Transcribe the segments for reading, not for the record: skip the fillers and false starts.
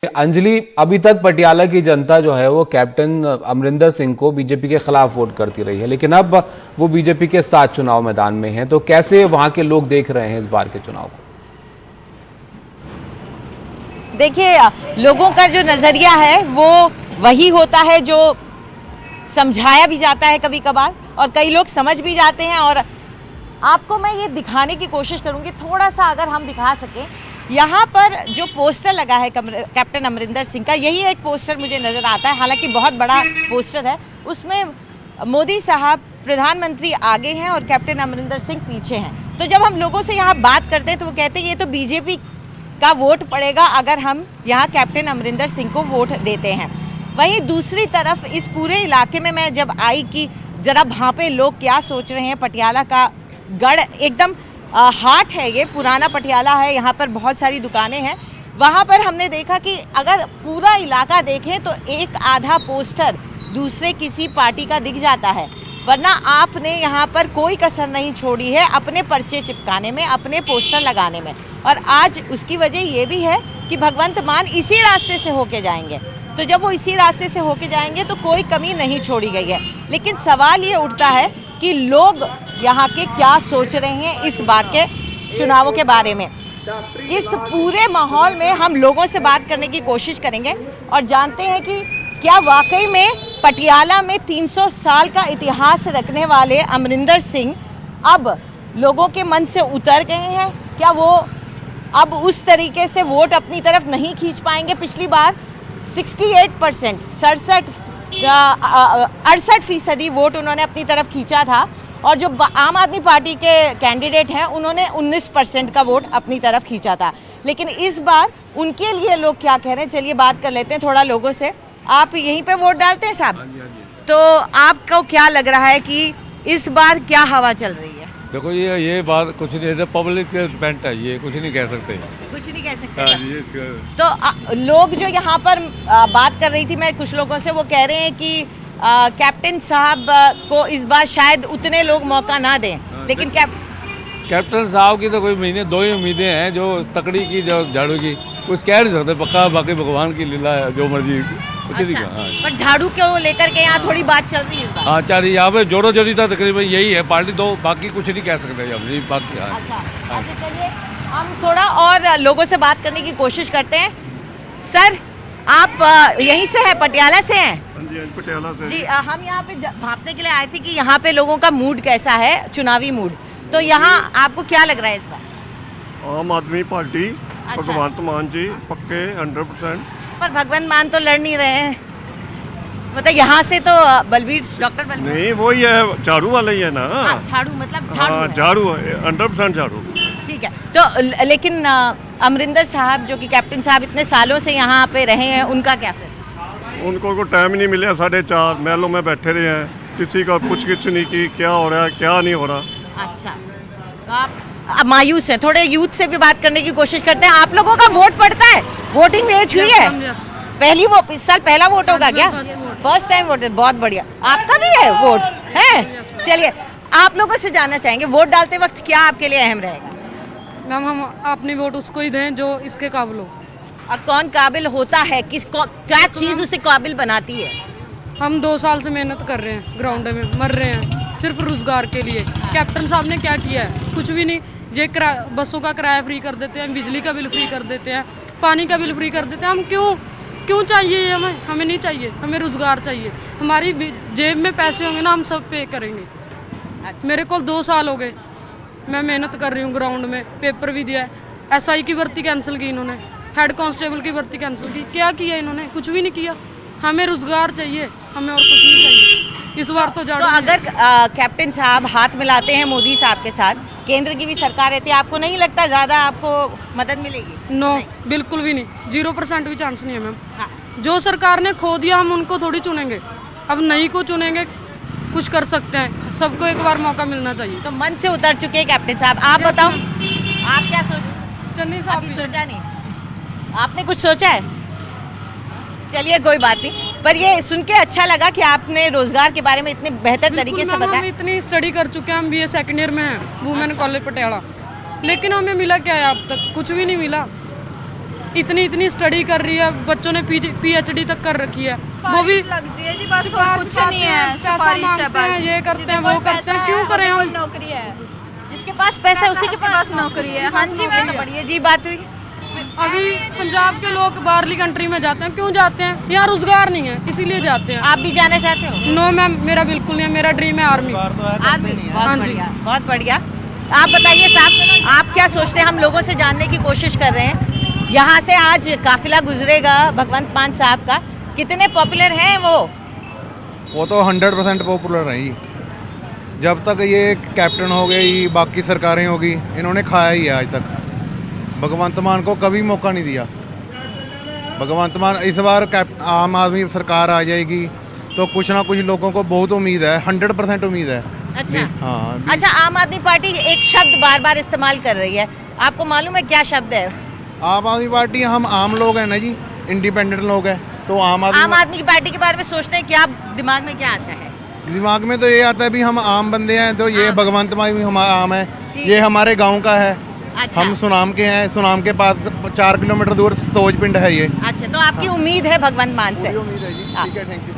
अंजलि, अभी तक पटियाला की जनता जो है वो कैप्टन अमरिंदर सिंह को बीजेपी के खिलाफ वोट करती रही है, लेकिन अब वो बीजेपी के साथ चुनाव मैदान में हैं। तो कैसे वहां के लोग देख रहे हैं इस बार के चुनाव को? देखिए, लोगों का जो नजरिया है वो वही होता है जो समझाया भी जाता है कभी कभार, और कई लोग समझ भी जाते हैं। और आपको मैं ये दिखाने की कोशिश करूंगी, थोड़ा सा अगर हम दिखा सकें। यहाँ पर जो पोस्टर लगा है कैप्टन अमरिंदर सिंह का, यही एक पोस्टर मुझे नजर आता है, हालांकि बहुत बड़ा पोस्टर है। उसमें मोदी साहब प्रधानमंत्री आगे हैं और कैप्टन अमरिंदर सिंह पीछे हैं। तो जब हम लोगों से यहाँ बात करते हैं तो वो कहते हैं ये तो बीजेपी का वोट पड़ेगा अगर हम यहाँ कैप्टन अमरिंदर सिंह को वोट देते हैं। वहीं दूसरी तरफ इस पूरे इलाके में मैं जब आई कि जरा वहाँ पे लोग क्या सोच रहे हैं। पटियाला का गढ़ एकदम हाट है, ये पुराना पटियाला है, यहाँ पर बहुत सारी दुकानें हैं। वहाँ पर हमने देखा कि अगर पूरा इलाका देखें तो एक आधा पोस्टर दूसरे किसी पार्टी का दिख जाता है, वरना आपने यहाँ पर कोई कसर नहीं छोड़ी है अपने पर्चे चिपकाने में, अपने पोस्टर लगाने में। और आज उसकी वजह ये भी है कि भगवंत मान इसी रास्ते से होके जाएंगे, तो जब वो इसी रास्ते से होके जाएंगे तो कोई कमी नहीं छोड़ी गई है। लेकिन सवाल ये उठता है कि लोग यहाँ के क्या सोच रहे हैं इस बार के चुनावों के बारे में। इस पूरे माहौल में हम लोगों से बात करने की कोशिश करेंगे और जानते हैं कि क्या वाकई में पटियाला में 300 साल का इतिहास रखने वाले अमरिंदर सिंह अब लोगों के मन से उतर गए हैं। क्या वो अब उस तरीके से वोट अपनी तरफ नहीं खींच पाएंगे? पिछली बार 68% 68% वोट उन्होंने अपनी तरफ खींचा था, और जो आम आदमी पार्टी के कैंडिडेट हैं उन्होंने 19% का वोट अपनी तरफ खींचा था। लेकिन इस बार उनके लिए लोग क्या कह रहे हैं, चलिए बात कर लेते हैं थोड़ा लोगों से। आप यहीं पे वोट डालते हैं साहब? तो आपको क्या लग रहा है कि इस बार क्या हवा चल रही है? देखो, ये बात कुछ नहीं, पब्लिक के डिपेंड है, ये कुछ नहीं कह सकते। कुछ नहीं कह सकते। तो लोग जो यहाँ पर बात कर रही थी, मैं कुछ लोगों से, वो कह रहे हैं कि कैप्टन साहब को इस बार शायद उतने लोग मौका ना दें, लेकिन कैप्टन साहब की तो कोई महीने दो ही उम्मीदें हैं, जो तकड़ी की, जो झाड़ू की, कुछ कह नहीं सकते पक्का। बाकी भगवान की लीला है, जो मर्जी। अच्छा, पर झाड़ू को लेकर के यहाँ थोड़ी बात चल रही है। हाँ, चल रही है। यहाँ पे जोड़ो जोड़ी था तकरीबन यही है पार्टी, तो बाकी कुछ नहीं कह सकते बाकी। अच्छा, चलिए हम थोड़ा और लोगों से बात करने की कोशिश करते हैं। सर, आप यहीं से हैं, पटियाला से हैं? पटियाला से जी। हम यहाँ पे भापने के लिए आए थे कि यहाँ पे लोगों का मूड कैसा है, चुनावी मूड। तो यहाँ आपको क्या लग रहा है इस बार? आम आदमी पार्टी, भगवंत मान जी पक्के 100%। पर भगवंत मान तो लड़ नहीं रहे हैं, मतलब यहाँ से तो डॉक्टर बलबीर नहीं, वो ही है, झाड़ू वाला ही है ना। झाड़ू मतलब झाड़ू 100% झाड़ू। ठीक है। तो लेकिन अमरिंदर साहब जो कि कैप्टन साहब इतने सालों से यहाँ पे रहे हैं, उनका क्या फिर? उनको को टाइम नहीं मिला, 4.5 महलों में बैठे रहे हैं, किसी का कुछ नहीं की, क्या हो रहा है क्या नहीं हो रहा। अच्छा, तो आप मायूस हैं। थोड़े यूथ से भी बात करने की कोशिश करते हैं। आप लोगों का वोट पड़ता है? वोटिंग एज हुई है? पहली वो इस साल पहला वोट होगा क्या? फर्स्ट टाइम वोट है, बहुत बढ़िया। आपका भी है वोट है? चलिए, आप लोगों से जानना चाहेंगे वोट डालते वक्त क्या आपके लिए अहम रहेगा? मैम, हम अपनी वोट उसको ही दें जो इसके काबिल हो। और कौन काबिल होता है, क्या चीज उसे काबिल बनाती है? हम 2 साल से मेहनत कर रहे हैं, ग्राउंड में मर रहे हैं सिर्फ रोजगार के लिए। कैप्टन साहब ने क्या किया है? कुछ भी नहीं। ये बसों का किराया फ्री कर देते हैं, बिजली का बिल फ्री कर देते हैं, पानी का बिल फ्री कर देते हैं। हम क्यों चाहिए? हमें नहीं चाहिए, हमें रोजगार चाहिए। हमारी जेब में पैसे होंगे ना, हम सब पे करेंगे। अच्छा। मेरे को 2 साल हो गए, मैं मेहनत कर रही हूँ ग्राउंड में, पेपर भी दिया है। SI की भर्ती कैंसिल की इन्होंने, हेड कांस्टेबल की भर्ती कैंसिल की। क्या किया इन्होंने? कुछ भी नहीं किया। हमें रोजगार चाहिए, हमें और कुछ नहीं चाहिए। इस बार तो अगर कैप्टन साहब हाथ मिलाते हैं मोदी साहब के साथ, केंद्र की भी सरकार रहती है, आपको नहीं लगता ज्यादा आपको मदद मिलेगी? नो, बिल्कुल भी नहीं। 0% भी चांस नहीं है मैम। हाँ। जो सरकार ने खो दिया हम उनको थोड़ी चुनेंगे, अब नई को चुनेंगे। कुछ कर सकते हैं, सबको एक बार मौका मिलना चाहिए। तो मन से उतर चुके हैं कैप्टन साहब। आप बताओ, आप क्या सोच? चन्नी साहब सोचा नहीं? आपने कुछ सोचा है? चलिए कोई बात नहीं, पर ये सुन के अच्छा लगा कि आपने रोजगार के बारे में इतने बेहतर तरीके से बताया। हम इतनी स्टडी कर चुके हैं, हम BA सेकंड ईयर में हैं, वुमेन कॉलेज पटियाला, लेकिन हमें मिला क्या है अब तक? कुछ भी नहीं मिला। इतनी इतनी स्टडी कर रही है, बच्चों ने PhD तक कर रखी है, वो भी लगती है जी, बस और कुछ नहीं है, पैसा सिफारिश है मांगते हैं, बस। ये करते जिसके हैं, पास वो करते पैसा हैं, है, क्यों उसके करें हम? पास नौकरी है, जिसके पास पैसा है उसी के पास नौकरी है। हाँ जी मैम। बढ़िया जी बात हुई। अभी पंजाब के लोग बाहरली कंट्री में जाते हैं, क्यों जाते हैं? यहाँ रोजगार नहीं है, इसीलिए जाते हैं। आप भी जाना चाहते हो? नो मैम, मेरा बिल्कुल नहीं है, मेरा ड्रीम है आर्मी। आदमी हाँ बहुत जी। बढ़िया, बहुत बढ़िया। आप बताइए साहब, आप क्या सोचते हैं? हम लोगों से जानने की कोशिश कर रहे हैं। यहाँ से आज काफिला गुजरेगा भगवंत मान साहब का, कितने पॉपुलर हैं वो तो 100% पॉपुलर है जी। जब तक ये कैप्टन हो गए, ये बाकी सरकारें होगी, इन्होंने खाया ही है आज तक। भगवंत मान को कभी मौका नहीं दिया। भगवंत मान इस बार आम आदमी सरकार आ जाएगी तो कुछ ना कुछ लोगों को बहुत उम्मीद है, 100% उम्मीद है। अच्छा हाँ। अच्छा, आम आदमी पार्टी एक शब्द बार बार इस्तेमाल कर रही है, आपको मालूम है क्या शब्द है? आम आदमी पार्टी, हम आम लोग हैं ना जी, इंडिपेंडेंट लोग हैं, तो आम आदमी की पार्टी के बारे में सोचते हैं, क्या दिमाग में क्या आता है? दिमाग में तो ये आता है भी हम आम बंदे हैं, तो ये भगवंत मान भी हमारा आम है, ये हमारे गांव का है। अच्छा। हम सुनाम के हैं, सुनाम के पास 4 किलोमीटर दूर सोज पिंड है ये। अच्छा, तो आपकी उम्मीद है भगवंत मान से? उम्मीद है जी। ठीक है, थैंक यू।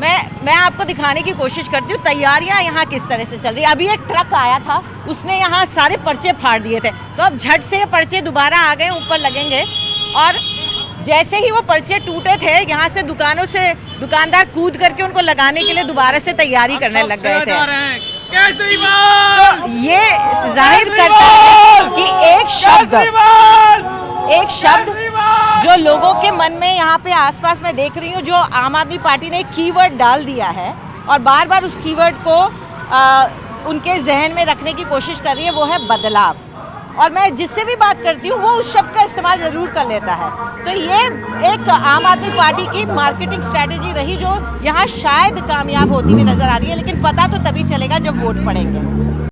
मैं आपको दिखाने की कोशिश करती हूँ तैयारियां यहाँ किस तरह से चल रही है। अभी एक ट्रक आया था, उसने यहाँ सारे पर्चे फाड़ दिए थे, तो अब झट से ये पर्चे दोबारा आ गए, ऊपर लगेंगे। और जैसे ही वो पर्चे टूटे थे, यहाँ से दुकानों से दुकानदार कूद करके उनको लगाने के लिए दोबारा से तैयारी करने लग गए थे। तो ये जाहिर करता है कि एक शब्द जो लोगों के मन में यहाँ पे आसपास मैं देख रही हूँ, जो आम आदमी पार्टी ने एक कीवर्ड डाल दिया है और बार बार उस कीवर्ड को उनके जहन में रखने की कोशिश कर रही है, वो है बदलाव। और मैं जिससे भी बात करती हूँ वो उस शब्द का इस्तेमाल जरूर कर लेता है। तो ये एक आम आदमी पार्टी की मार्केटिंग स्ट्रेटेजी रही, जो यहाँ शायद कामयाब होती हुई नजर आ रही है, लेकिन पता तो तभी चलेगा जब वोट पड़ेंगे।